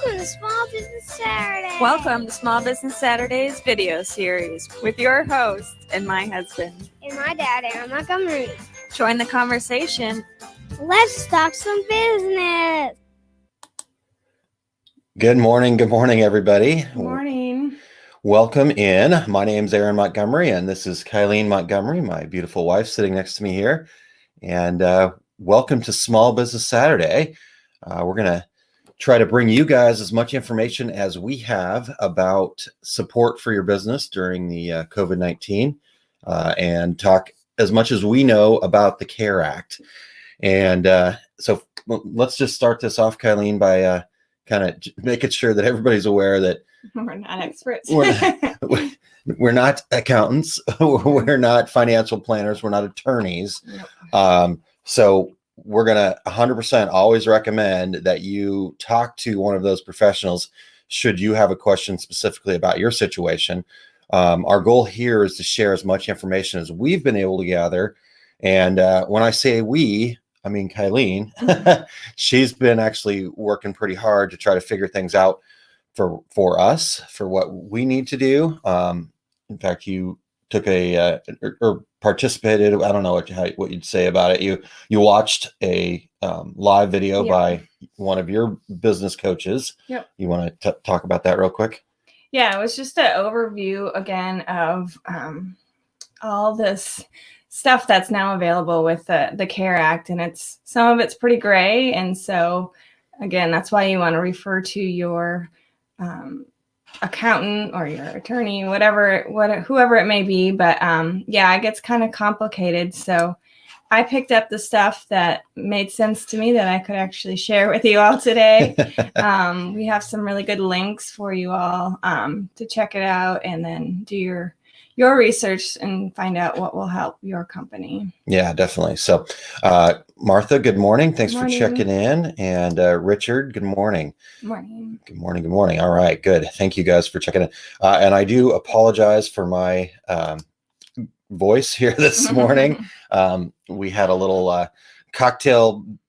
Welcome to Small Business Saturday. Welcome to Small Business Saturdays video series with your host and my husband. And my dad, Aaron Montgomery. Join the conversation. Let's talk some business. Good morning, everybody. Good morning. Welcome in. My name's Aaron Montgomery, and this is Kylene Montgomery, my beautiful wife, sitting next to me here. And welcome to Small Business Saturday. We're going to try to bring you guys as much information as we have about support for your business during the COVID-19 and talk as much as we know about the CARE Act. And so let's just start this off, Kylene, by kind of making sure that everybody's aware that we're not experts. We're not accountants. We're not financial planners. We're not attorneys. Nope. So we're going to 100% always recommend that you talk to one of those professionals should you have a question specifically about your situation. Our goal here is to share as much information as we've been able to gather. And when I say we, I mean Kylene. She's been actually working pretty hard to try to figure things out for us, for what we need to do. In fact, you took or participated. I don't know what you'd say about it. You watched a live video by one of your business coaches. Yep. You want to talk about that real quick? Yeah, it was just an overview again of all this stuff that's now available with the CARE Act, and some of it's pretty gray, and so again, that's why you want to refer to your accountant or your attorney, whoever it may be. But it gets kind of complicated. So I picked up the stuff that made sense to me that I could actually share with you all today. We have some really good links for you all to check it out and then do your research and find out what will help your company. Yeah, definitely. So Martha, good morning. Thanks for checking in. And Richard, good morning. Morning. Good morning. Good morning. All right, good. Thank you guys for checking in. And I do apologize for my voice here this morning. We had a little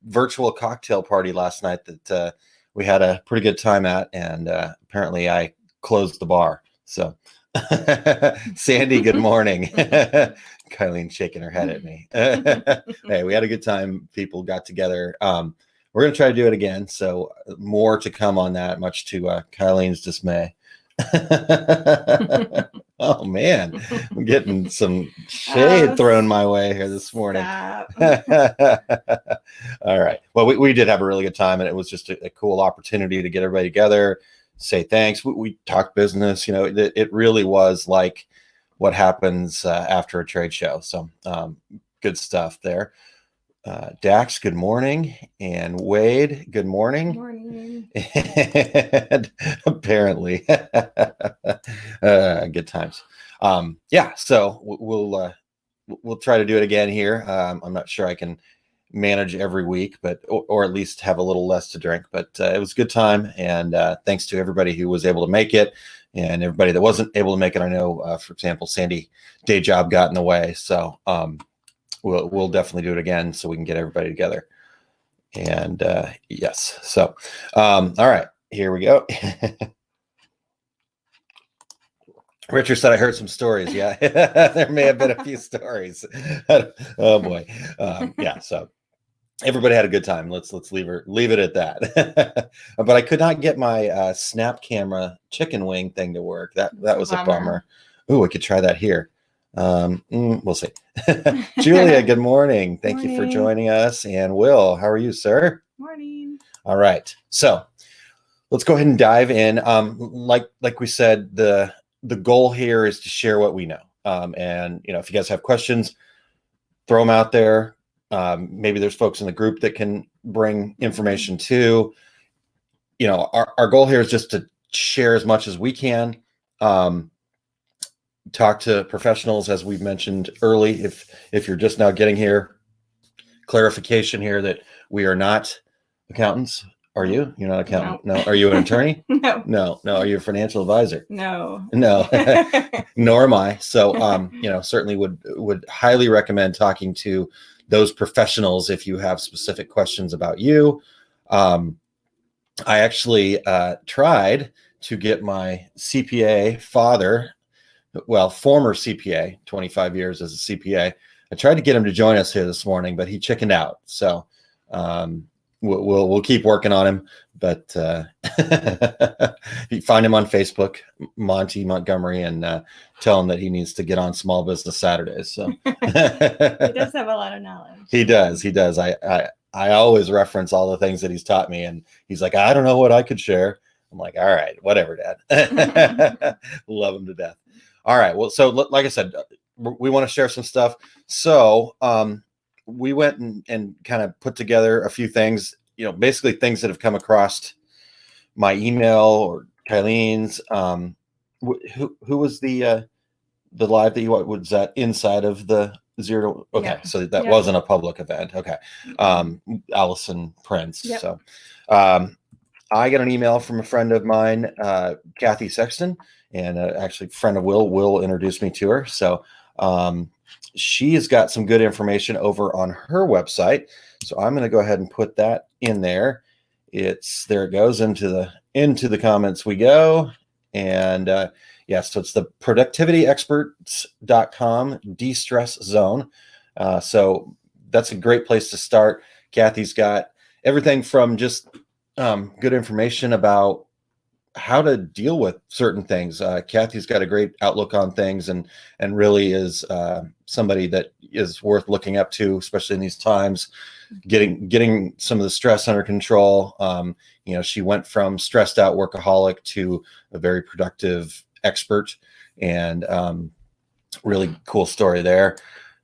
virtual cocktail party last night that we had a pretty good time at. And apparently I closed the bar. So Sandy, good morning. Kylene shaking her head at me. Hey, we had a good time. People got together. We're going to try to do it again. So more to come on that, much to Kylene's dismay. Oh man, I'm getting some shade thrown my way here this morning. All right. Well, we did have a really good time, and it was just a cool opportunity to get everybody together, say thanks. We talked business. It really was like what happens after a trade show. So good stuff there. Dax, good morning. And Wade, good morning. Good morning. And apparently, good times. So we'll try to do it again here. I'm not sure I can manage every week, but or at least have a little less to drink. But it was a good time, and thanks to everybody who was able to make it, and everybody that wasn't able to make it. I know, for example, Sandy day job got in the way, so we'll definitely do it again so we can get everybody together. And yes, so all right, here we go. Richard said I heard some stories. Yeah, there may have been a few stories. Oh boy, So everybody had a good time. Let's leave it at that. But I could not get my snap camera chicken wing thing to work. That was a bummer. Ooh, we could try that here. We'll see. Julia, good morning. Thank you for joining us. And Will, how are you, sir? Morning. All right. So let's go ahead and dive in. Like we said, the goal here is to share what we know. And if you guys have questions, throw them out there. Maybe there's folks in the group that can bring information too. Our goal here is just to share as much as we can. Talk to professionals, as we've mentioned early. If you're just now getting here, clarification here that we are not accountants. Are you? You're not an accountant? No. Are you an attorney? No. Are you a financial advisor? No. Nor am I. So, certainly would highly recommend talking to those professionals if you have specific questions about you. I actually tried to get my CPA father, well, former CPA, 25 years as a CPA. I tried to get him to join us here this morning, but he chickened out. So we'll keep working on him. But you find him on Facebook, Monty Montgomery, and tell him that he needs to get on Small Business Saturdays. So He does have a lot of knowledge. He does. I always reference all the things that he's taught me, and he's like, I don't know what I could share. I'm like, all right, whatever, Dad. Love him to death. All right. Well, so like I said, we want to share some stuff. So we went and kind of put together a few things, basically things that have come across my email or Kylene's. Who was the live that you was that inside of the zero? Okay. Yeah. So that wasn't a public event. Okay. Allison Prince. Yep. So I got an email from a friend of mine, Kathy Sexton, and actually a friend of Will introduced me to her. So she has got some good information over on her website. So I'm going to go ahead and put that in there. There it goes into the comments we go. And so it's the productivityexperts.com de-stress zone. So that's a great place to start. Kathy's got everything from just good information about how to deal with certain things. Kathy's got a great outlook on things and really is somebody that is worth looking up to, especially in these times, getting some of the stress under control. She went from stressed out workaholic to a very productive expert, and really cool story there.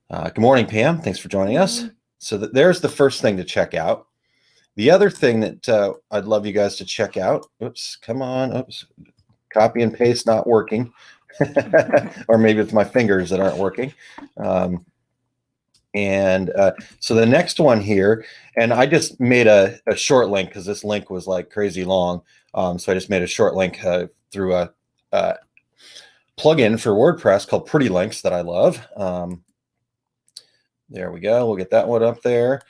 Good morning, Pam. Thanks for joining us. So there's the first thing to check out. The other thing that I'd love you guys to check out. Oops, come on. Oops, copy and paste not working. Or maybe it's my fingers that aren't working. So the next one here, and I just made a short link because this link was like crazy long. So I just made a short link through a plugin for WordPress called Pretty Links that I love. There we go. We'll get that one up there.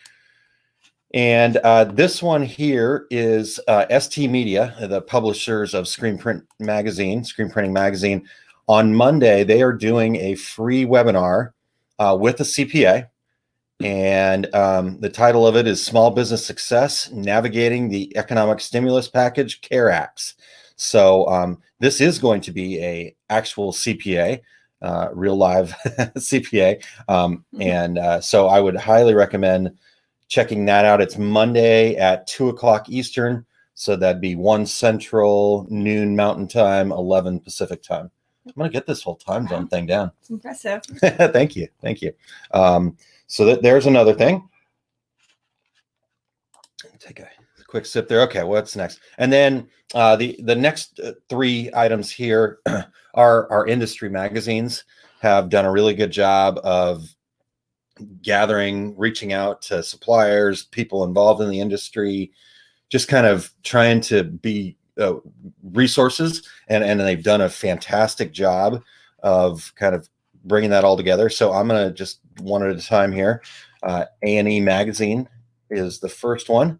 And this one here is ST Media, the publishers of Screen Printing Magazine. On Monday, they are doing a free webinar with a CPA. And the title of it is Small Business Success, Navigating the Economic Stimulus Package, CARE Acts. So this is going to be a actual CPA, real live CPA. So I would highly recommend checking that out. It's Monday at 2:00 Eastern. So that'd be 1 Central, noon Mountain Time, 11 Pacific Time. I'm going to get this whole time zone thing down. It's impressive. Thank you. So there's another thing. Take a quick sip there. Okay, what's next? And then the next 3 items here are our industry magazines have done a really good job of reaching out to suppliers, people involved in the industry, just kind of trying to be resources. And they've done a fantastic job of kind of bringing that all together. So I'm going to just one at a time here. A&E Magazine is the first one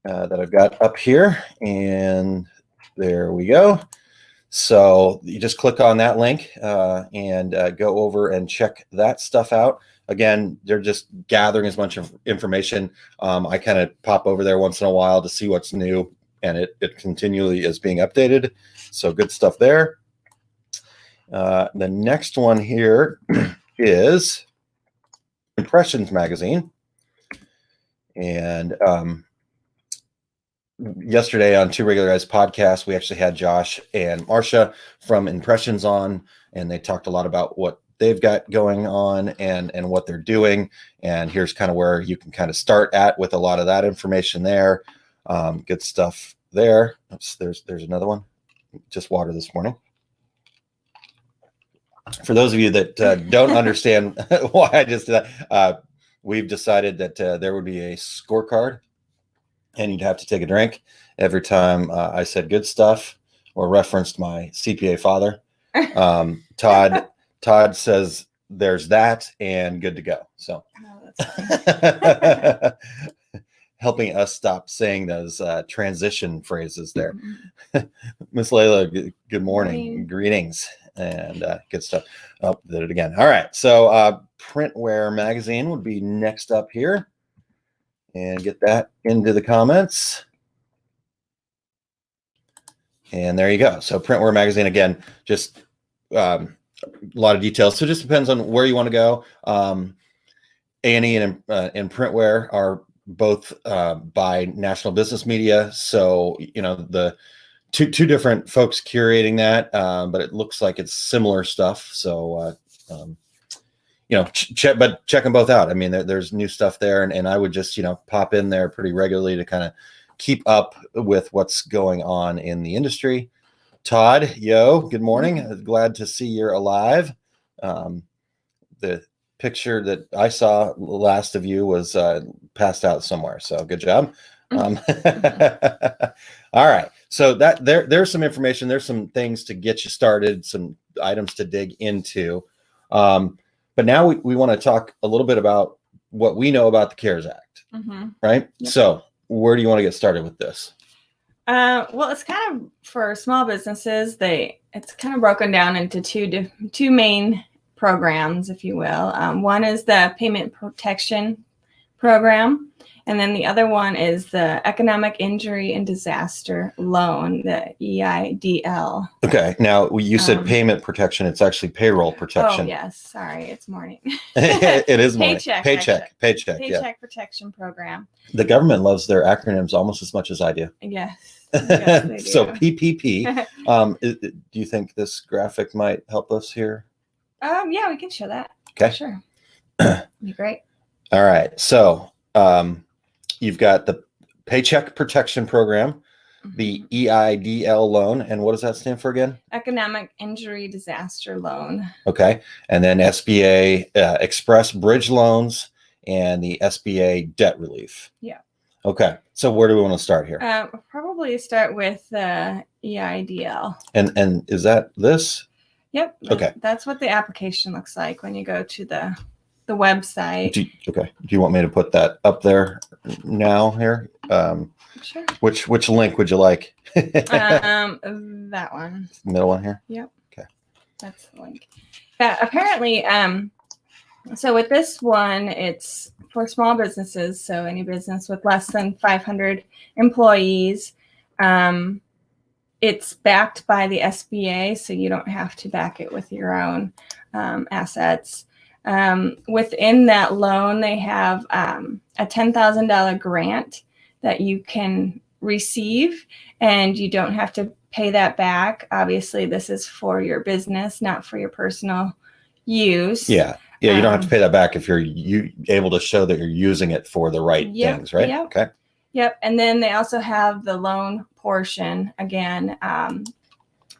that I've got up here. And there we go. So you just click on that link and go over and check that stuff out. Again, they're just gathering as much information. I kind of pop over there once in a while to see what's new, and it continually is being updated. So good stuff there. The next one here is Impressions Magazine. And yesterday on Two Regular Guys podcast, we actually had Josh and Marcia from Impressions on, and they talked a lot about what they've got going on and what they're doing. And here's kind of where you can kind of start at with a lot of that information there. Good stuff there. Oops, there's another one. Just water this morning. For those of you that don't understand why I just did that, we've decided that there would be a scorecard, and you'd have to take a drink every time I said good stuff or referenced my CPA father. Todd says there's that and good to go. So, helping us stop saying those transition phrases there. Mhm. Miss Layla, good morning. Morning. Greetings, and good stuff. Oh, did it again. All right. So Printwear Magazine would be next up here. And get that into the comments. And there you go. So Printwear Magazine, again, just a lot of details. So it just depends on where you want to go. A&E and Printwear are both by National Business Media. So, you know, the two different folks curating that, but it looks like it's similar stuff. So, you know, check them both out. I mean, there's new stuff there, and I would just, you know, pop in there pretty regularly to kind of keep up with what's going on in the industry. Todd, yo, good morning. Glad to see you're alive. The picture that I saw last of you was passed out somewhere, so good job. All right, so that there's some information. There's some things to get you started, some items to dig into. But now we want to talk a little bit about what we know about the CARES Act, right? Yep. So where do you want to get started with this? Well, it's kind of for small businesses. It's kind of broken down into two main programs, if you will. One is the Payment Protection Program, and then the other one is the Economic Injury and Disaster Loan, the EIDL. Okay. Now you said payment protection. It's actually payroll protection. Oh yes, sorry, it's morning. It is morning. Paycheck. Yeah. Protection Program. The government loves their acronyms almost as much as I do. Yes. Yes, they do. So PPP. Do you think this graphic might help us here? Yeah, we can show that. Okay. Sure. Be great. All right. So you've got the Paycheck Protection Program, the EIDL loan, and what does that stand for again? Economic Injury Disaster Loan. Okay. And then SBA Express Bridge Loans and the SBA Debt Relief. Yeah. Okay. So where do we want to start here? Probably start with the EIDL. And is that this? Yep. Okay. That's what the application looks like when you go to the website. Okay. Do you want me to put that up there now here? Sure. Which link would you like? That one. Middle one here? Yep. Okay. That's the link. Yeah, apparently, so with this one, it's for small businesses. So any business with less than 500 employees. It's backed by the SBA, so you don't have to back it with your own assets. Within that loan, they have a $10,000 grant that you can receive, and you don't have to pay that back. Obviously, this is for your business, not for your personal use. Yeah. Yeah, you don't have to pay that back if you're able to show that you're using it for the right things, right? Yep. Okay. Yep. And then they also have the loan portion again.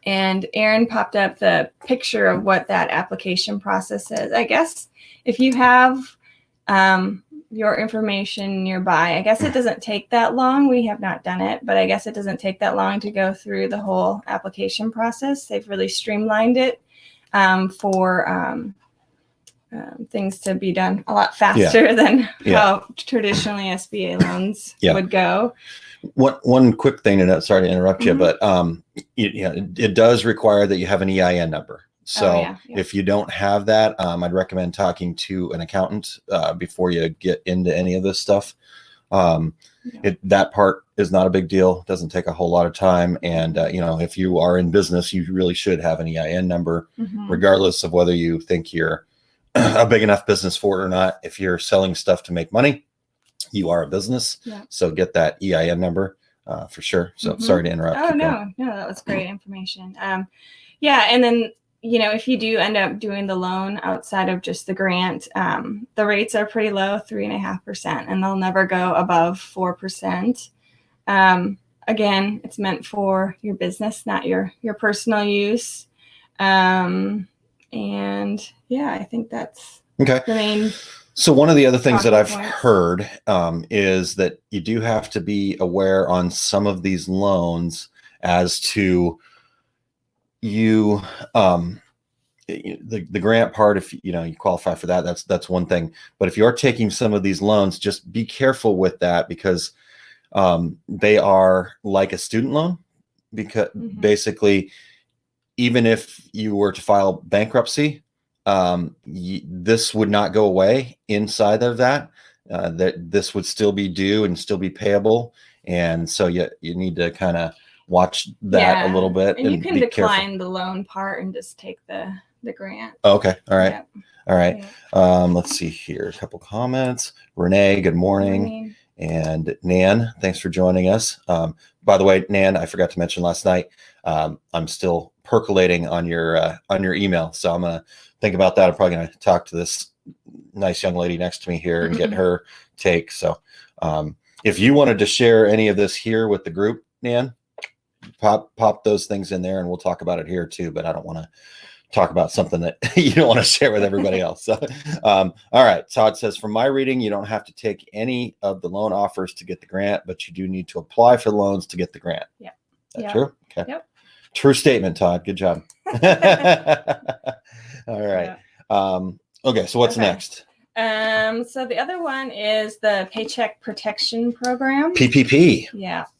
And Aaron popped up the picture of what that application process is. I guess if you have your information nearby, I guess it doesn't take that long. We have not done it, but I guess it doesn't take that long to go through the whole application process. They've really streamlined it for things to be done a lot faster than how traditionally SBA loans would go. One quick thing to note, sorry to interrupt you, but it does require that you have an EIN number. So if you don't have that, I'd recommend talking to an accountant before you get into any of this stuff. That part is not a big deal. It doesn't take a whole lot of time. And, if you are in business, you really should have an EIN number, regardless of whether you think you're a big enough business for it or not. If you're selling stuff to make money, you are a business. So get that EIN number for sure. So sorry to interrupt. Oh, no, that was great information. And then, if you do end up doing the loan outside of just the grant, the rates are pretty low, 3.5%, and they'll never go above 4%. Again, it's meant for your business, not your personal use. I think that's the main. So one of the other things that I've heard is that you do have to be aware on some of these loans as to you the grant part, if you qualify for that, that's one thing. But if you're taking some of these loans, just be careful with that, because they are like a student loan, because basically, even if you were to file bankruptcy, this would not go away inside of that. That this would still be due and still be payable, and so you need to kind of watch that a little bit. And you can decline careful. the loan part and just take the grant. Okay. All right. Yep. All right. Yep. Let's see here. A couple comments. Renee, good morning. And Nan, thanks for joining us. By the way, Nan, I forgot to mention last night, I'm still percolating on your email. So I'm going to think about that. I'm probably going to talk to this nice young lady next to me here and get her take. So if you wanted to share any of this here with the group, Nan, pop those things in there and we'll talk about it here too. But I don't want to talk about something that you don't want to share with everybody else. So, all right. Todd says, from my reading, you don't have to take any of the loan offers to get the grant, but you do need to apply for loans to get the grant. Yeah. That true? Okay. Yep. True statement, Todd. Good job. All right. Yeah. Okay. So what's next? So the other one is the Paycheck Protection Program. PPP. Yeah. Okay.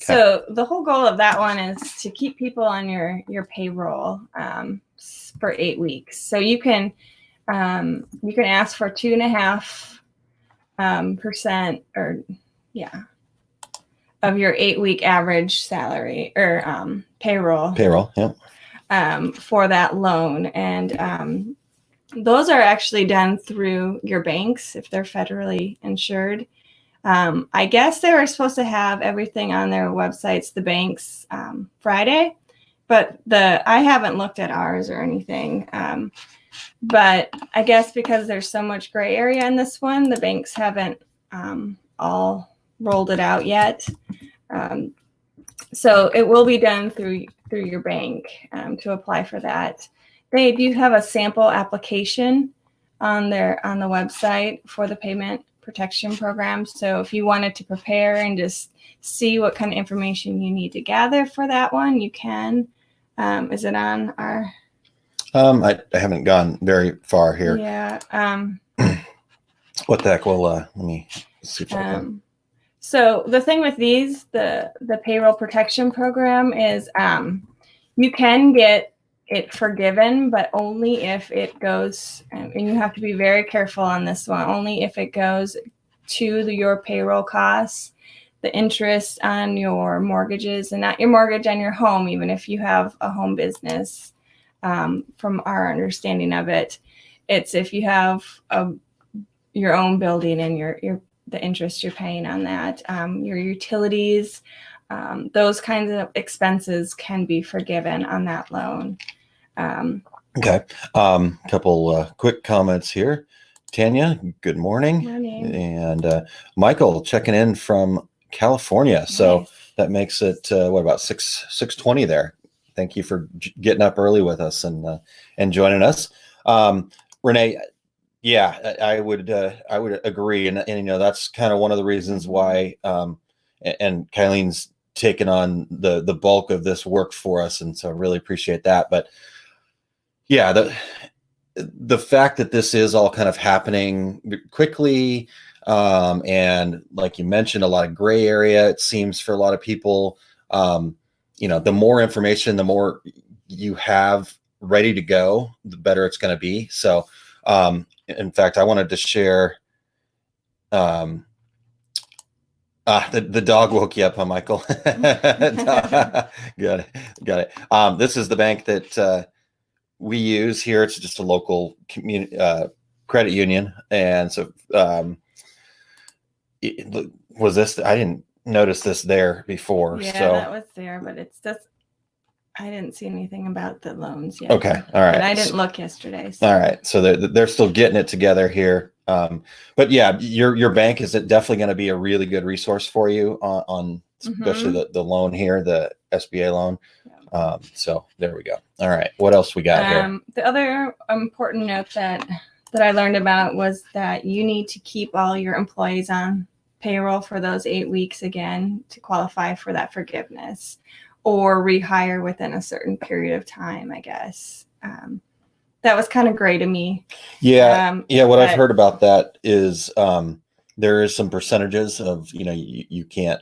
So the whole goal of that one is to keep people on your payroll for 8 weeks. So you can ask for 2.5% of your 8 week average salary or payroll. Payroll, yeah. For that loan, and those are actually done through your banks if they're federally insured. I guess they were supposed to have everything on their websites, the banks, Friday, but I haven't looked at ours or anything. But I guess because there's so much gray area in this one, the banks haven't all rolled it out yet. So it will be done through your bank to apply for that. They do have a sample application on the website for the payment protection program. So if you wanted to prepare and just see what kind of information you need to gather for that one, you can. Is it on our? I haven't gone very far here. Yeah. What the heck? Well, let me see if I can. So the thing with these, the payroll protection program is you can get it forgiven, but only if it goes, and you have to be very careful on this one, only if it goes to your payroll costs, the interest on your mortgages, and not your mortgage on your home, even if you have a home business. From our understanding of it, it's if you have your own building and the interest you're paying on that, your utilities, those kinds of expenses can be forgiven on that loan. Okay. Couple quick comments here. Tanya, good morning. Morning. And Michael checking in from California. Nice. So that makes it what about 6:20 there. Thank you for getting up early with us and joining us. Renee, yeah, I would agree, and that's kind of one of the reasons why and Kylene's taken on the bulk of this work for us, and so I really appreciate that. But yeah, the fact that this is all kind of happening quickly, and like you mentioned, a lot of gray area, it seems, for a lot of people. The more information, the more you have ready to go, the better it's going to be. So, in fact, I wanted to share. The dog woke you up, huh, Michael? Got it. This is the bank that we use here. It's just a local community credit union, and so was this? I didn't notice this there before. Yeah, so that was there, but it's just I didn't see anything about the loans yet. Okay, all right. But I didn't look yesterday. So. All right, so they're still getting it together here. But yeah, your bank is definitely going to be a really good resource for you on especially the loan here, the SBA loan. So there we go. All right, what else we got here? The other important note that I learned about was that you need to keep all your employees on payroll for those 8 weeks again to qualify for that forgiveness, or rehire within a certain period of time, I guess. that was kind of gray to me. Yeah. What I've but- heard about that is there is some percentages of, you can't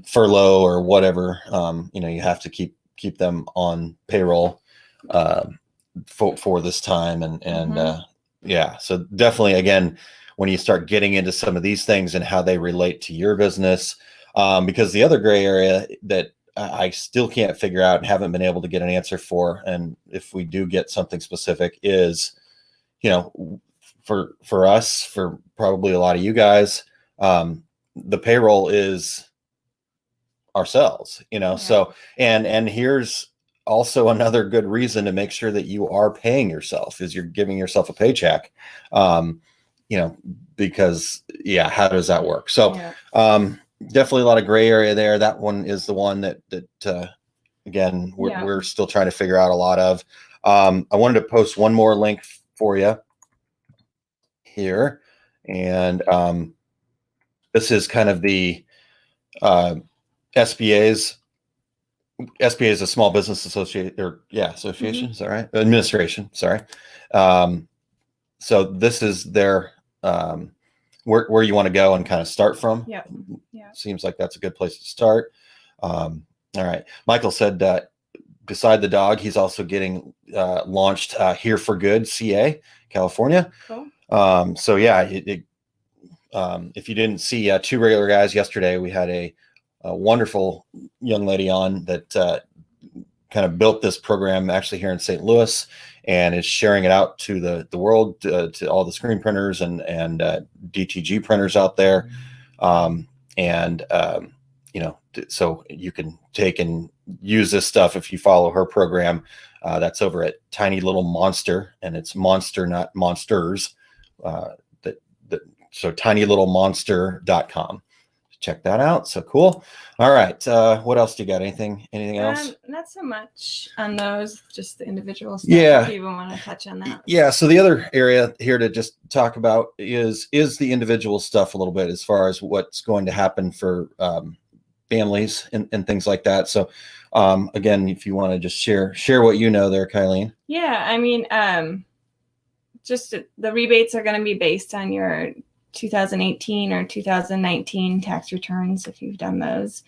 furlough or whatever. You have to keep them on payroll for this time. And so definitely, again, when you start getting into some of these things and how they relate to your business, because the other gray area that I still can't figure out and haven't been able to get an answer for, and if we do get something specific, is, for us, for probably a lot of you guys, the payroll is ourselves, so, and here's also another good reason to make sure that you are paying yourself is you're giving yourself a paycheck, because how does that work? So, definitely a lot of gray area there. That one is the one that again, we're still trying to figure out a lot of. I wanted to post one more link for you here. And this is kind of the SBA's. SBA is a Small Business Association, association. Is that right? Administration. Sorry. So this is their where you want to go and kind of start from. Yeah. Seems like that's a good place to start. All right. Michael said that beside the dog, he's also getting launched Here for Good, CA, California. Cool. So if you didn't see two regular guys yesterday, we had a wonderful young lady on that kind of built this program actually here in St. Louis and is sharing it out to the world, to all the screen printers and DTG printers out there. So you can take and use this stuff if you follow her program. That's over at Tiny Little Monster, and it's Monster, not Monsters. So tinylittlemonster.com. Check that out. So cool. All right. What else do you got? Anything else? Not so much on those, just the individual stuff. Yeah. If you even want to touch on that. Yeah. So the other area here to just talk about is the individual stuff a little bit as far as what's going to happen for families and things like that. So again, if you want to just share what you know there, Kylene. Yeah. I mean, just the rebates are going to be based on your 2018 or 2019 tax returns if you've done those.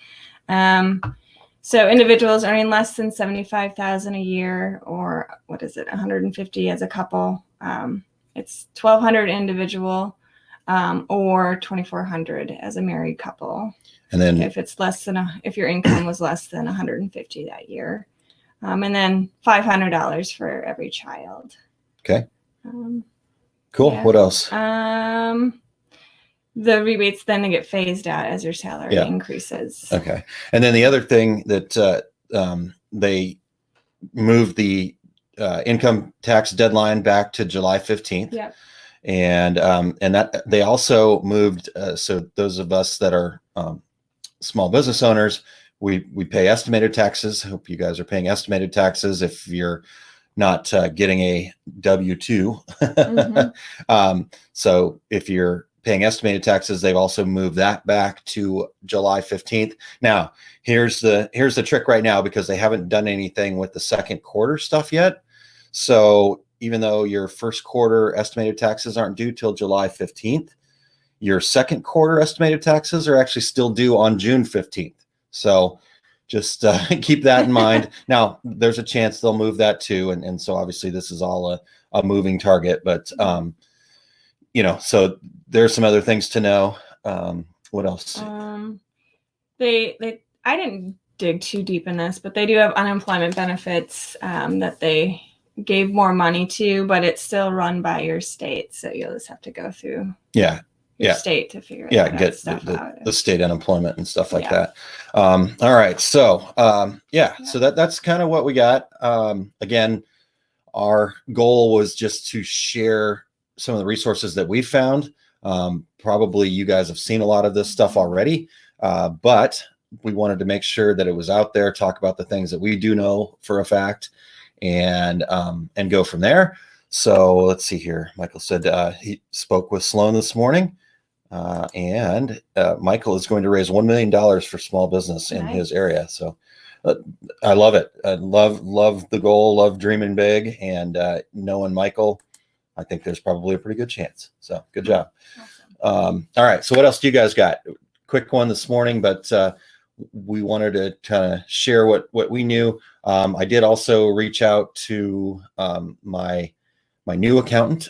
So individuals earning less than $75,000 a year, or what is it, 150 as a couple, it's $1,200 individual, or $2,400 as a married couple. And then if it's less than if your income was less than 150 that year, and then $500 for every child. Okay. Cool. Yeah. What else? The rebates then get phased out as your salary increases. Okay. And then the other thing that they moved the income tax deadline back to July 15th. Yep. And that they also moved. So those of us that are small business owners, we pay estimated taxes. I hope you guys are paying estimated taxes if you're not getting a W-2. Mm-hmm. So if you're paying estimated taxes, they've also moved that back to July 15th. Now, here's the trick right now, because they haven't done anything with the second quarter stuff yet. So even though your first quarter estimated taxes aren't due till July 15th, your second quarter estimated taxes are actually still due on June 15th. So just keep that in mind. Now, there's a chance they'll move that too. And so obviously this is all a moving target, but so there's some other things to know. What else? I didn't dig too deep in this, but they do have unemployment benefits that they gave more money to, but it's still run by your state. So you'll just have to go through your state to figure get stuff out. The state unemployment and stuff like that. All right. So, so that's kind of what we got. Again, our goal was just to share some of the resources that we found. Probably you guys have seen a lot of this stuff already, but we wanted to make sure that it was out there, talk about the things that we do know for a fact, and go from there. So let's see here. Michael said he spoke with Sloan this morning, and Michael is going to raise $1 million for small business in his area. So I love it. I love the goal, love dreaming big, and knowing Michael, I think there's probably a pretty good chance. So good job. Awesome. All right. So what else do you guys got? Quick one this morning, but we wanted to kind of share what we knew. I did also reach out to my new accountant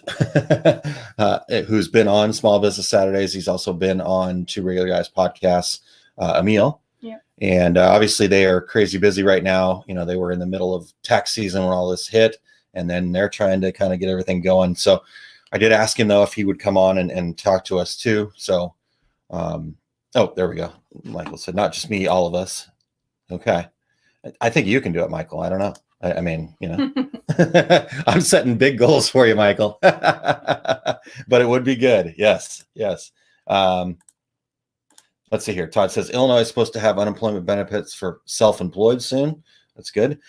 who's been on Small Business Saturdays. He's also been on Two Regular Guys podcasts, Emil. Yeah. And obviously they are crazy busy right now. You know, they were in the middle of tax season when all this hit, and then they're trying to kind of get everything going. So I did ask him though if he would come on and talk to us too. So, oh, there we go. Michael said, not just me, all of us. Okay. I think you can do it, Michael. I don't know. I mean, you know, I'm setting big goals for you, Michael, but it would be good. Yes. Yes. Let's see here. Todd says Illinois is supposed to have unemployment benefits for self-employed soon. That's good.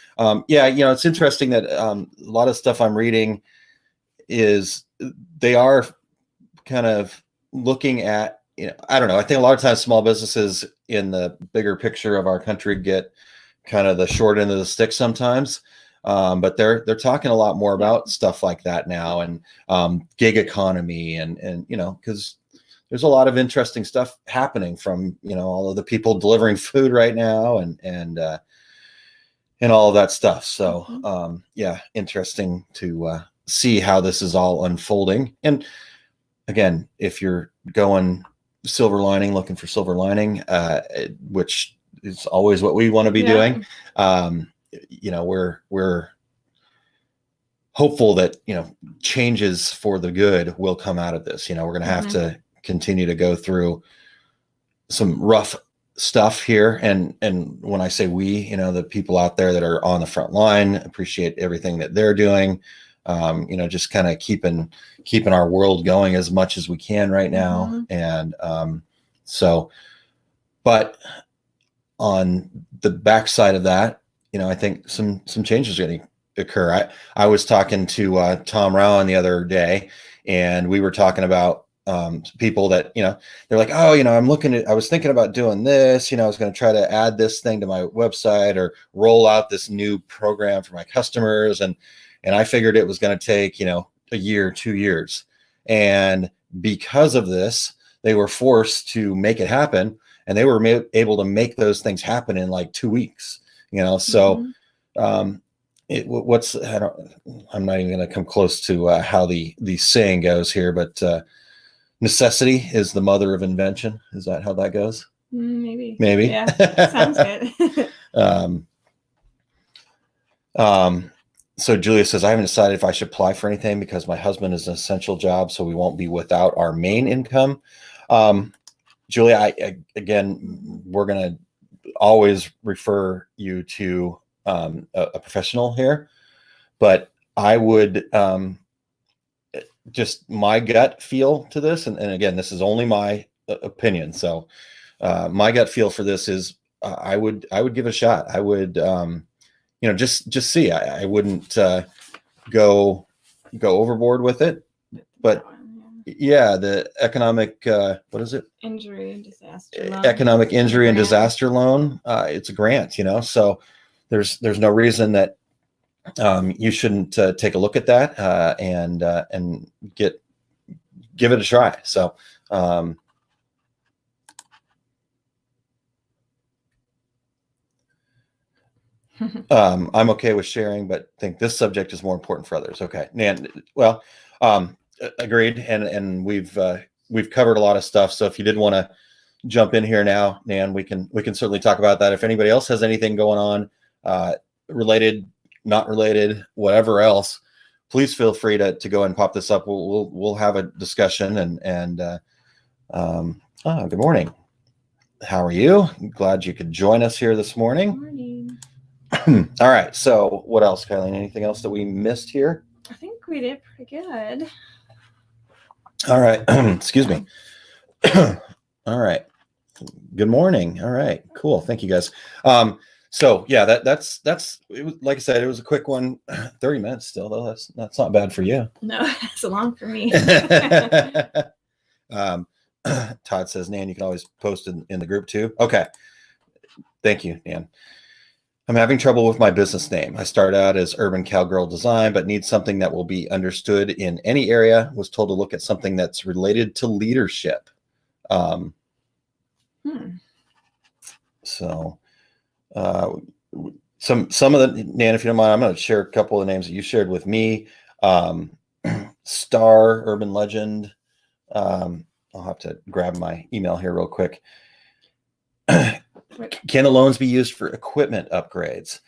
Yeah, you know, it's interesting that a lot of stuff I'm reading is they are kind of looking at, you know, I don't know. I think a lot of times small businesses in the bigger picture of our country get kind of the short end of the stick sometimes. But they're talking a lot more about stuff like that now, and gig economy and you know, because there's a lot of interesting stuff happening from, you know, all of the people delivering food right now and all of that stuff. So yeah, interesting to see how this is all unfolding. And again, if you're going silver lining, looking for silver lining, which is always what we want to be doing, you know, we're hopeful that, you know, changes for the good will come out of this. You know, we're going to have to continue to go through some rough stuff here. And when I say we, you know, the people out there that are on the front line, appreciate everything that they're doing. You know, just kind of keeping our world going as much as we can right now. And so, but on the backside of that, you know, I think some changes are going to occur. I was talking to Tom Rowan the other day, and we were talking about people that, you know, they're like, oh, you know, I was thinking about doing this, you know, I was going to try to add this thing to my website or roll out this new program for my customers. And I figured it was going to take, you know, a year, 2 years. And because of this, they were forced to make it happen, and they were able to make those things happen in like 2 weeks, you know? So, I'm not even going to come close to how the saying goes here, but necessity is the mother of invention. Is that how that goes? Maybe. Yeah, sounds good. So Julia says, I haven't decided if I should apply for anything because my husband is an essential job, so we won't be without our main income. Julia, again, we're going to always refer you to a professional here, but I would just my gut feel to this, and again, this is only my opinion. So my gut feel for this is I would give it a shot. I would, you know, just see. I wouldn't go overboard with it, but yeah, the economic what is it? Injury and disaster loan. Economic injury and disaster loan. It's a grant, you know, so there's no reason that you shouldn't take a look at that and give it a try. So I'm okay with sharing, but think this subject is more important for others. Okay, Nan. Well, agreed, and we've covered a lot of stuff. So if you did want to jump in here now, Nan, we can certainly talk about that. If anybody else has anything going on, related, not related, whatever else, please feel free to go and pop this up. We'll have a discussion and good morning. How are you? Glad you could join us here this morning. Good morning. All right. So what else, Kylie? Anything else that we missed here? I think we did pretty good. All right. Excuse me. All right. Good morning. All right. Cool. Thank you, guys. So yeah, that's it was, like I said, it was a quick one. 30 minutes still, though. That's not bad for you. No, it's long for me. Todd says, Nan, you can always post in the group too. Okay. Thank you, Nan. I'm having trouble with my business name. I start out as Urban Cowgirl Design, but need something that will be understood in any area. Was told to look at something that's related to leadership. So some of the, Nan, if you don't mind, I'm going to share a couple of names that you shared with me. Star, Urban Legend. I'll have to grab my email here real quick. Can the loans be used for equipment upgrades?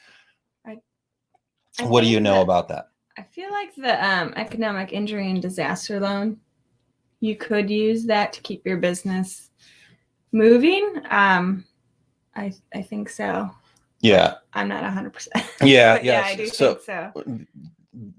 What do you know about that? I feel like the economic injury and disaster loan, you could use that to keep your business moving. I think so. Yeah. I'm not 100%. Yeah, yeah, I do think so.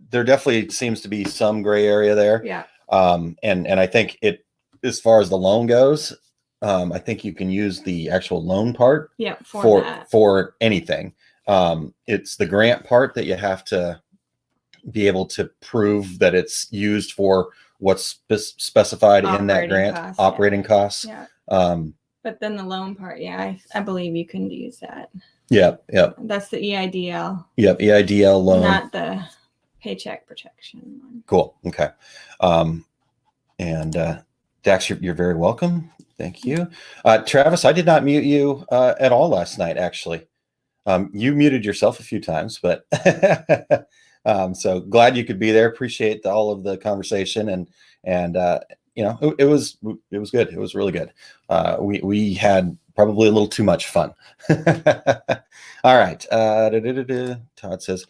There definitely seems to be some gray area there. Yeah. And I think it, as far as the loan goes, I think you can use the actual loan part for anything. It's the grant part that you have to be able to prove that it's used for what's specified in that grant, operating costs. Yeah. But then the loan part, yeah, I believe you can use that. Yep. That's the EIDL. Yep, EIDL loan. Not the paycheck protection one. Cool. Okay. And Dax, you're very welcome. Thank you. Travis, I did not mute you at all last night, actually. You muted yourself a few times, but so glad you could be there. Appreciate all of the conversation, and it was good. It was really good. We had probably a little too much fun. All right. Todd says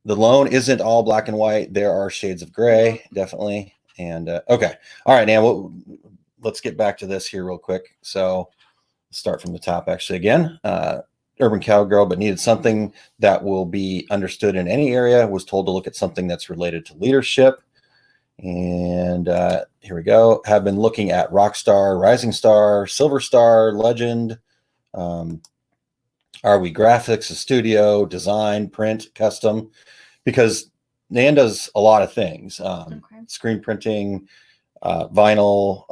the loan isn't all black and white. There are shades of gray, definitely. And okay. All right, now let's get back to this here real quick. So start from the top actually again. Urban Cowgirl, but needed something that will be understood in any area. Was told to look at something that's related to leadership. And here we go. Have been looking at Rockstar, Rising Star, Silver Star, Legend. Are we graphics, a studio, design, print, custom? Because Nan does a lot of things. Screen printing, vinyl.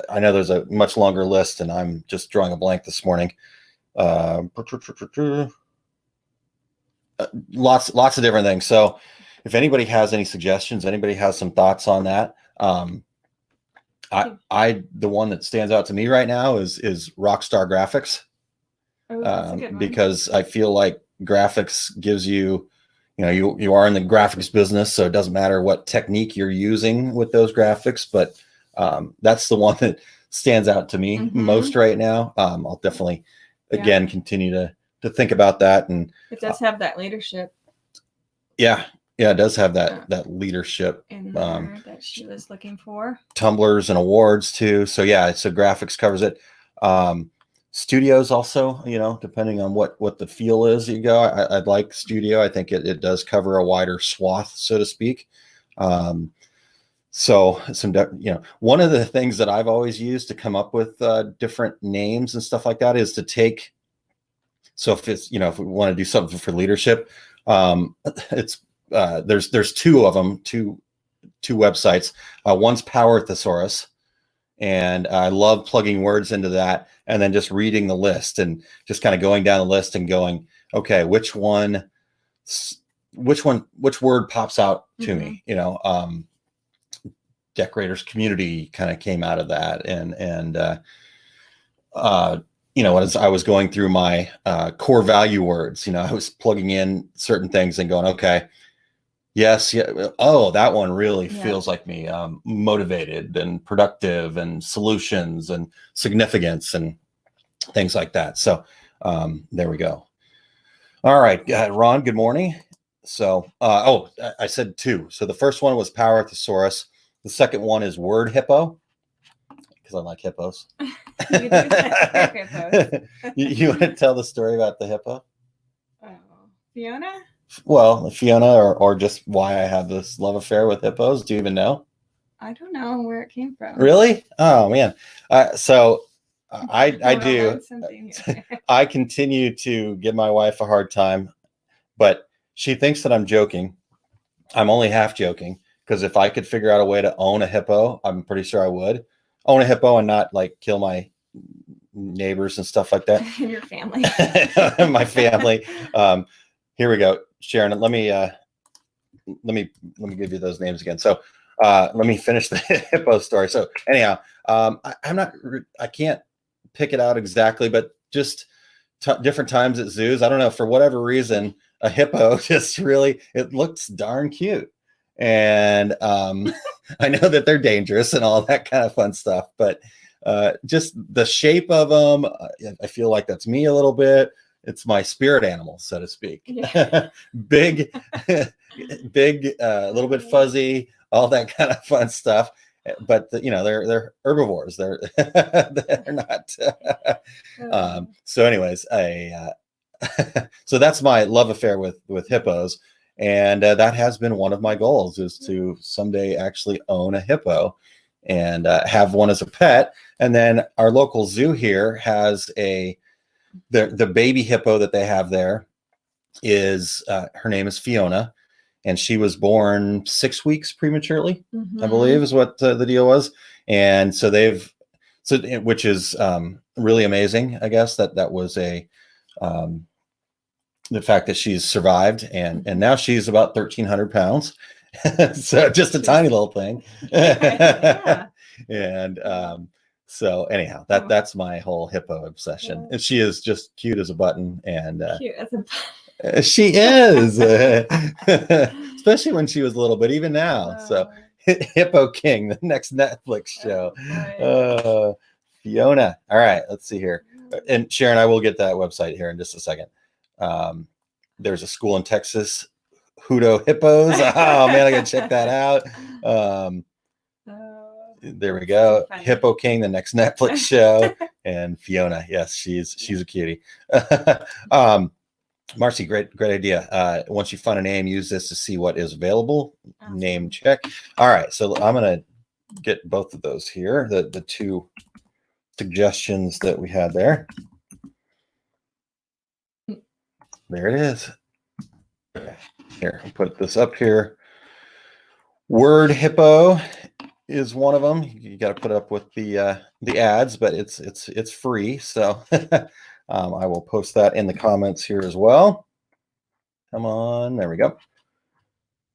I know there's a much longer list, and I'm just drawing a blank this morning. Lots of different things. So if anybody has any suggestions, anybody has some thoughts on that, the one that stands out to me right now is Rockstar Graphics. That's a good one. Because I feel like graphics gives you you are in the graphics business, so it doesn't matter what technique you're using with those graphics, but that's the one that stands out to me most right now. I'll definitely again continue to think about that, and it does have that leadership. Yeah, it does have that leadership in there that she was looking for. Tumblers and awards too. So yeah, so graphics covers it. Studios also, depending on what the feel is, you go. I'd like studio. I think it does cover a wider swath, so to speak. So one of the things that I've always used to come up with different names and stuff like that is to take. So if it's if we want to do something for leadership, it's there's two of them, two websites. One's Power Thesaurus. And I love plugging words into that and then just reading the list and just kind of going down the list and going, okay, which word pops out to me? Decorators Community kind of came out of that. And as I was going through my core value words, I was plugging in certain things and going, okay, yes. Yeah. Oh, that one really feels like me. Motivated and productive and solutions and significance and things like that. So there we go. All right, Ron, good morning. So, I said two. So the first one was Power Thesaurus. The second one is Word Hippo, because I like hippos. You want to tell the story about the hippo? Fiona? Well, Fiona, or just why I have this love affair with hippos. Do you even know? I don't know where it came from. Really? Oh man. So I do. I continue to give my wife a hard time, but she thinks that I'm joking. I'm only half joking, because if I could figure out a way to own a hippo, I'm pretty sure I would own a hippo and not like kill my neighbors and stuff like that. Your family. My family. Here we go, Sharon. Let me give you those names again. So let me finish the hippo story. So anyhow, I can't pick it out exactly, but just different times at zoos. I don't know, for whatever reason, a hippo just really, it looks darn cute. And I know that they're dangerous and all that kind of fun stuff, but just the shape of them, I feel like that's me a little bit. It's my spirit animal, so to speak. Yeah. Big, a little bit fuzzy, all that kind of fun stuff. But they're herbivores. They're not. So, anyways, so that's my love affair with hippos, and that has been one of my goals, is to someday actually own a hippo and have one as a pet. And then our local zoo here has the baby hippo that they have there is her name is Fiona. And she was born 6 weeks prematurely, I believe is what the deal was. And so which is really amazing, I guess, that was the fact that she's survived. And now she's about 1,300 pounds. So just a tiny little thing. Yeah. And so anyhow, that's my whole hippo obsession. And she is just cute as a button. And cute as a button. She is, especially when she was little, but even now. So, Hippo King, the next Netflix show. Fiona. All right, let's see here. And Sharon, I will get that website here in just a second. There's a school in Texas, Hudo Hippos. Oh man, I gotta check that out. There we go. Hippo King, the next Netflix show, and Fiona. Yes, she's a cutie. Marcy, great idea. Once you find a name, use this to see what is available. Name check. All right, so I'm gonna get both of those here. The two suggestions that we had there. There it is. Here, I'll put this up here. Word Hippo is one of them. You got to put up with the ads, but it's free. So. I will post that in the comments here as well. Come on, there we go.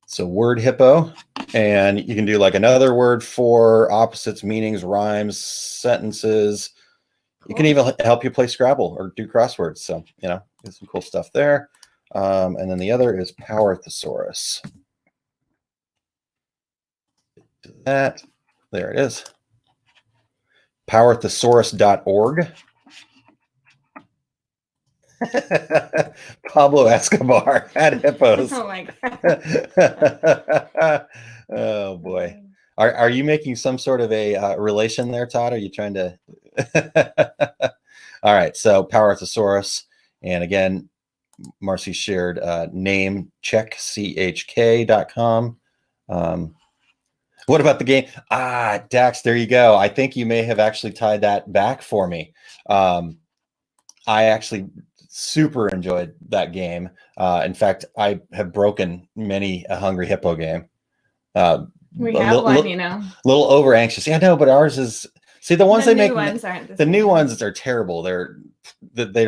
So word hippo, and you can do like another word for opposites, meanings, rhymes, sentences. Cool. You can even help you play Scrabble or do crosswords. So, there's some cool stuff there. And then the other is Power Thesaurus. That, there it is. Powerthesaurus.org. Pablo Escobar had hippos. Oh my God. Oh boy. Are you making some sort of a relation there, Todd? Are you trying to? All right. So Power Thesaurus, and again, Marcy shared name check chk.com. What about the game? Dax, there you go. I think you may have actually tied that back for me. I actually super enjoyed that game. In fact, I have broken many a Hungry Hippo game. We have one, little over anxious. Yeah, no, but ours is. See, the ones they make, the new ones are terrible. They're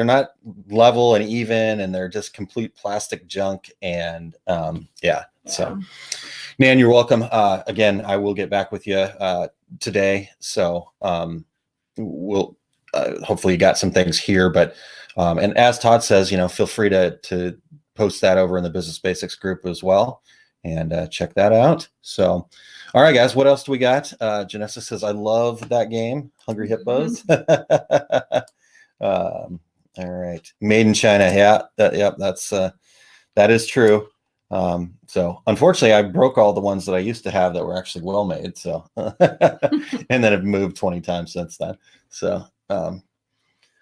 not level and even, and they're just complete plastic junk. And yeah. So, Nan, you're welcome. Again, I will get back with you today. So we'll hopefully you got some things here, but. And as Todd says, feel free to post that over in the Business Basics group as well, and check that out. So, all right, guys, what else do we got? Janessa says, I love that game, Hungry Hippos. All right, Made in China. Yeah, that is true. So unfortunately, I broke all the ones that I used to have that were actually well made. So, and then have moved 20 times since then. So.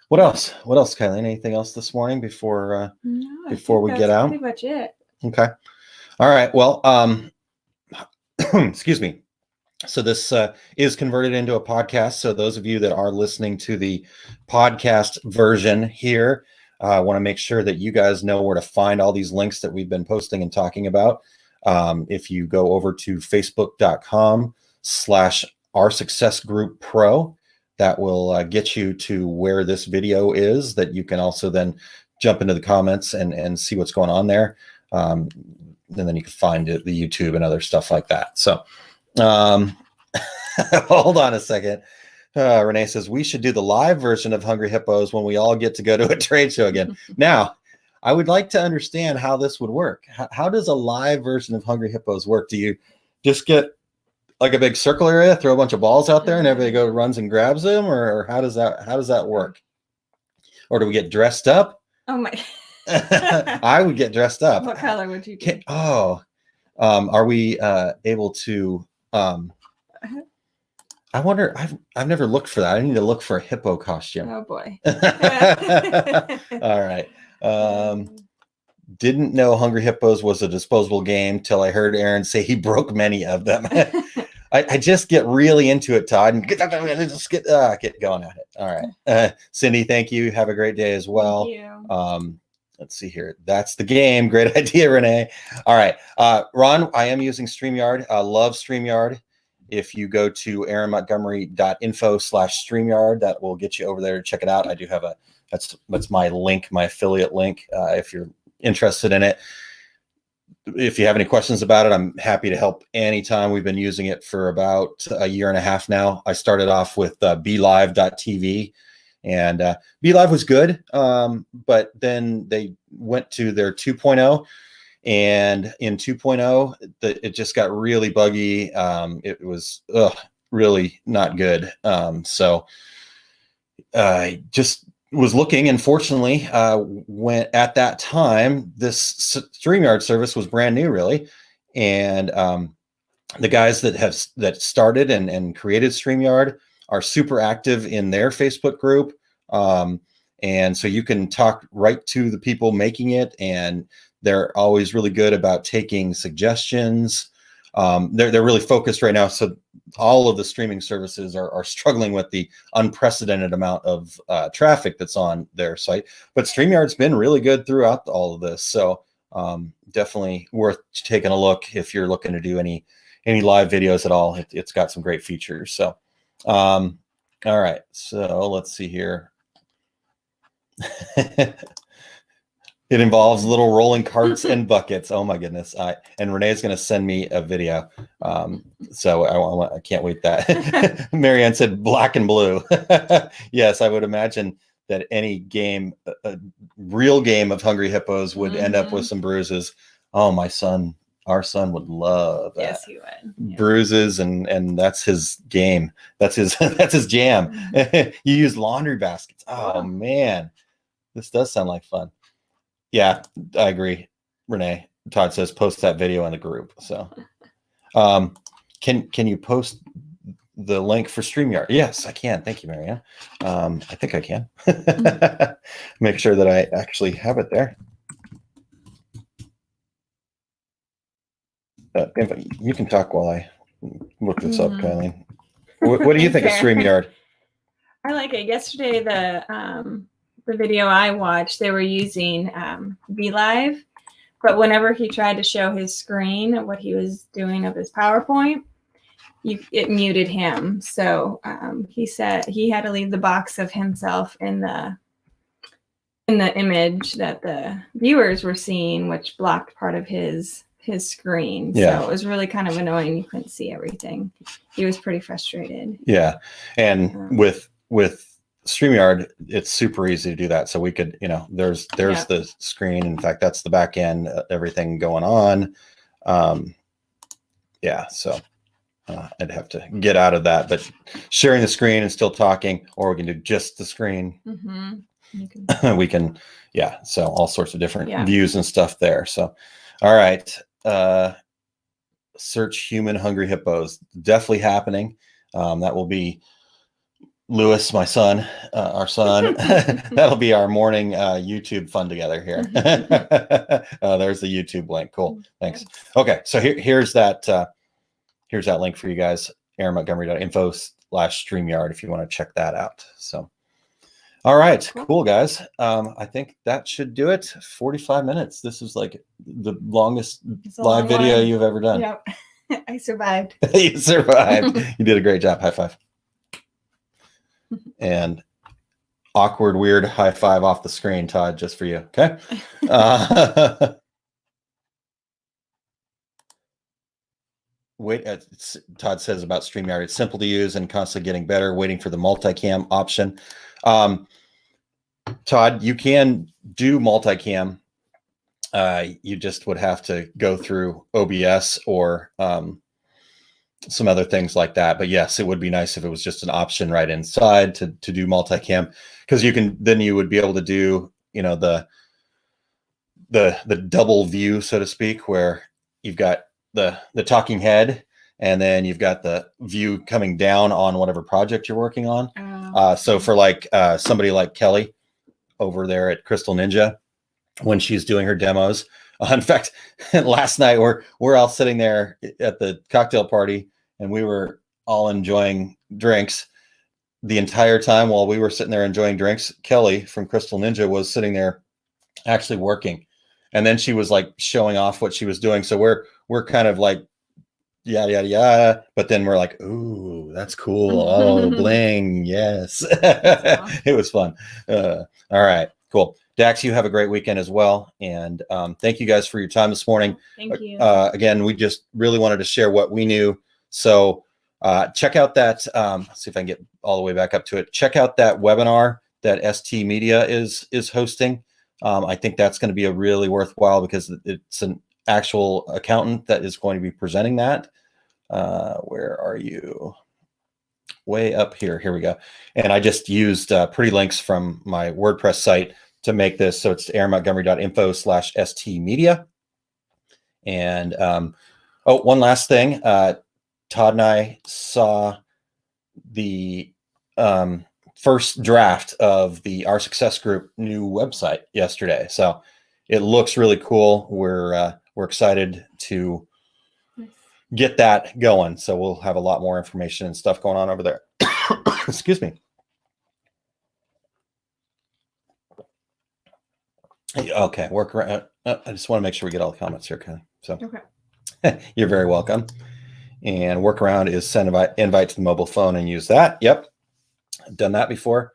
What else? Kylie? Anything else this morning before we get out? Pretty much it. Okay. All right. Well, excuse me. So this is converted into a podcast. So those of you that are listening to the podcast version here, I want to make sure that you guys know where to find all these links that we've been posting and talking about. If you go over to facebook.com/Our Success Group Pro, that will get you to where this video is, that you can also then jump into the comments and see what's going on there. And then you can find the YouTube and other stuff like that. So hold on a second. Renee says, we should do the live version of Hungry Hippos when we all get to go to a trade show again. Now, I would like to understand how this would work. How does a live version of Hungry Hippos work? Do you just get like a big circle area, throw a bunch of balls out there and everybody go runs and grabs them? Or how does that work? Or do we get dressed up? Oh my. I would get dressed up. What color would you be? Are we able to I wonder, I've never looked for that. I need to look for a hippo costume. Oh boy. All right. Didn't know Hungry Hippos was a disposable game till I heard Aaron say he broke many of them. I just get really into it, Todd, and just get going at it. All right. Cindy, thank you. Have a great day as well. Thank you. Let's see here. That's the game. Great idea, Renee. All right. Ron, I am using StreamYard. Love StreamYard. If you go to aaronmontgomery.info/StreamYard, that will get you over there to check it out. I do have that's my link, my affiliate link, if you're interested in it. If you have any questions about it, I'm happy to help anytime. We've been using it for about a year and a half now. I started off with BeLive.tv, and BeLive was good, but then they went to their 2.0. And in 2.0, it just got really buggy. It was really not good. So I just was looking, and fortunately, when at that time, this StreamYard service was brand new, really. And the guys that started and created StreamYard are super active in their Facebook group. And so you can talk right to the people making it, and they're always really good about taking suggestions. They're really focused right now. So all of the streaming services are struggling with the unprecedented amount of traffic that's on their site. But StreamYard's been really good throughout all of this. So definitely worth taking a look if you're looking to do any live videos at all. It's got some great features. So all right. So let's see here. It involves little rolling carts and buckets. Oh my goodness! And Renee's going to send me a video, so I can't wait. That Marianne said black and blue. Yes, I would imagine that any game, a real game of Hungry Hippos, would end up with some bruises. Oh, our son would love that. Yes, he would. Yeah. Bruises, and that's his game. That's his jam. You use laundry baskets. Oh man, this does sound like fun. Yeah, I agree, Renee. Todd says post that video in the group. So can you post the link for StreamYard? Yes, I can. Thank you, Marianne. I think I can. Make sure that I actually have it there. You can talk while I look this up, Kylie. What do you think of StreamYard? I like it. Yesterday, the video I watched, they were using BeLive, but whenever he tried to show his screen, what he was doing of his PowerPoint, it muted him. So he said he had to leave the box of himself in the image that the viewers were seeing, which blocked part of his screen. Yeah. So it was really kind of annoying. You couldn't see everything. He was pretty frustrated. Yeah. And with StreamYard, it's super easy to do that. So we could, there's the screen. In fact, that's the back end, everything going on. Yeah. So I'd have to get out of that, but sharing the screen and still talking, or we can do just the screen. We can, yeah. So all sorts of different views and stuff there. So, all right. Search human Hungry Hippos. Definitely happening. That will be Lewis, my son, our son. That'll be our morning YouTube fun together here. There's the YouTube link. Cool. Thanks. Okay. So here's that link for you guys, aaronmontgomery.info/StreamYard if you want to check that out. So, all right. Cool, guys. I think that should do it. 45 minutes. This is like the longest live video you've ever done. Yep. I survived. You survived. You did a great job. High five. And awkward, weird high five off the screen, Todd, just for you. Okay. Todd says about StreamYard, it's simple to use and constantly getting better, waiting for the multicam option. Todd, you can do multicam. You just would have to go through OBS or some other things like that. But yes, it would be nice if it was just an option right inside to do multicam, because then you would be able to do, the double view, so to speak, where you've got the talking head and then you've got the view coming down on whatever project you're working on. So for somebody like Kelly over there at Crystal Ninja, when she's doing her demos, in fact, last night we're all sitting there at the cocktail party and we were all enjoying drinks. The entire time while we were sitting there enjoying drinks, Kelly from Crystal Ninja was sitting there actually working. And then she was like showing off what she was doing. So we're kind of like, yada, yada, yada. But then we're like, ooh, that's cool. Oh, bling. Yes. Awesome. It was fun. All right, cool. Dax, you have a great weekend as well. And thank you guys for your time this morning. Thank you. Again, we just really wanted to share what we knew. So check out that, let's see if I can get all the way back up to it. Check out that webinar that ST Media is hosting. I think that's going to be a really worthwhile, because it's an actual accountant that is going to be presenting that. Where are you? Way up here. Here we go. And I just used pretty links from my WordPress site to make this. So it's aaronmontgomery.info/ST Media. And one last thing. Todd and I saw the first draft of the Our Success Group new website yesterday. So it looks really cool. We're excited to get that going. So we'll have a lot more information and stuff going on over there. Excuse me. Okay, work around. I just want to make sure we get all the comments here, Kelly. So okay. You're very welcome. And workaround is send invite to the mobile phone and use that. Yep, I've done that before.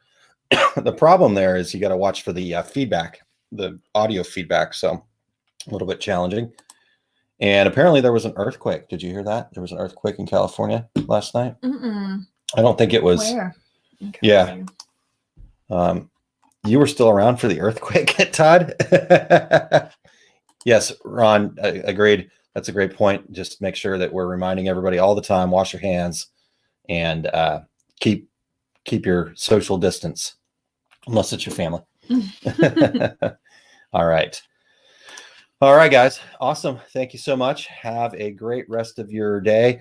The problem there is you got to watch for the feedback, the audio feedback. So a little bit challenging. And apparently there was an earthquake. Did you hear that? There was an earthquake in California last night. I don't think it was. Where? Yeah. You were still around for the earthquake, Todd? Yes, Ron, agreed. That's a great point. Just make sure that we're reminding everybody all the time, wash your hands and keep your social distance, unless it's your family. All right. All right, guys. Awesome. Thank you so much. Have a great rest of your day.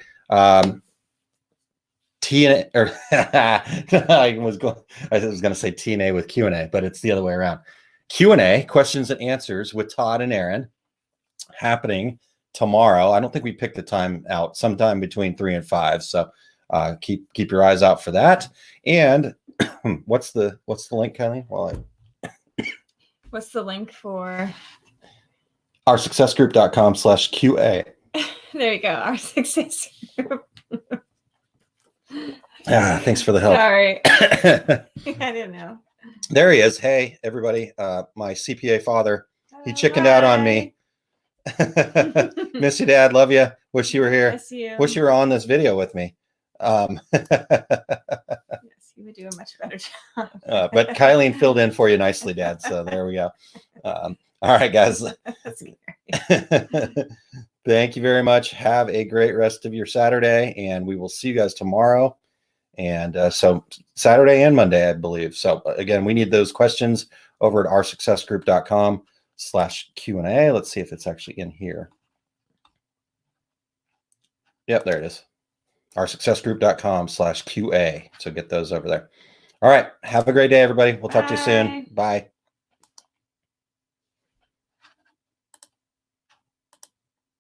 TNA, or I was going to say TNA with Q&A, but it's the other way around. Q&A, questions and answers with Todd and Aaron, happening tomorrow. I don't think we picked the time out, sometime between 3 and 5. So keep your eyes out for that. And what's the link, Kylie? What's the link for? OurSuccessGroup.com/QA. There you go. Our Success Group. Thanks for the help. Sorry. I didn't know. There he is. Hey, everybody. My CPA father. He chickened out on me. Miss you, Dad. Love you. Wish you were here. Miss you. Wish you were on this video with me. Yes, you would do a much better job. But Kylene filled in for you nicely, Dad. So there we go. All right, guys. Thank you very much. Have a great rest of your Saturday, and we will see you guys tomorrow. And so Saturday and Monday, I believe. So again, we need those questions over at OurSuccessGroup.com/Q&A. Let's see if it's actually in here. Yep, there it is. OurSuccessGroup.com/QA. So get those over there. All right. Have a great day, everybody. We'll talk to you soon. Bye.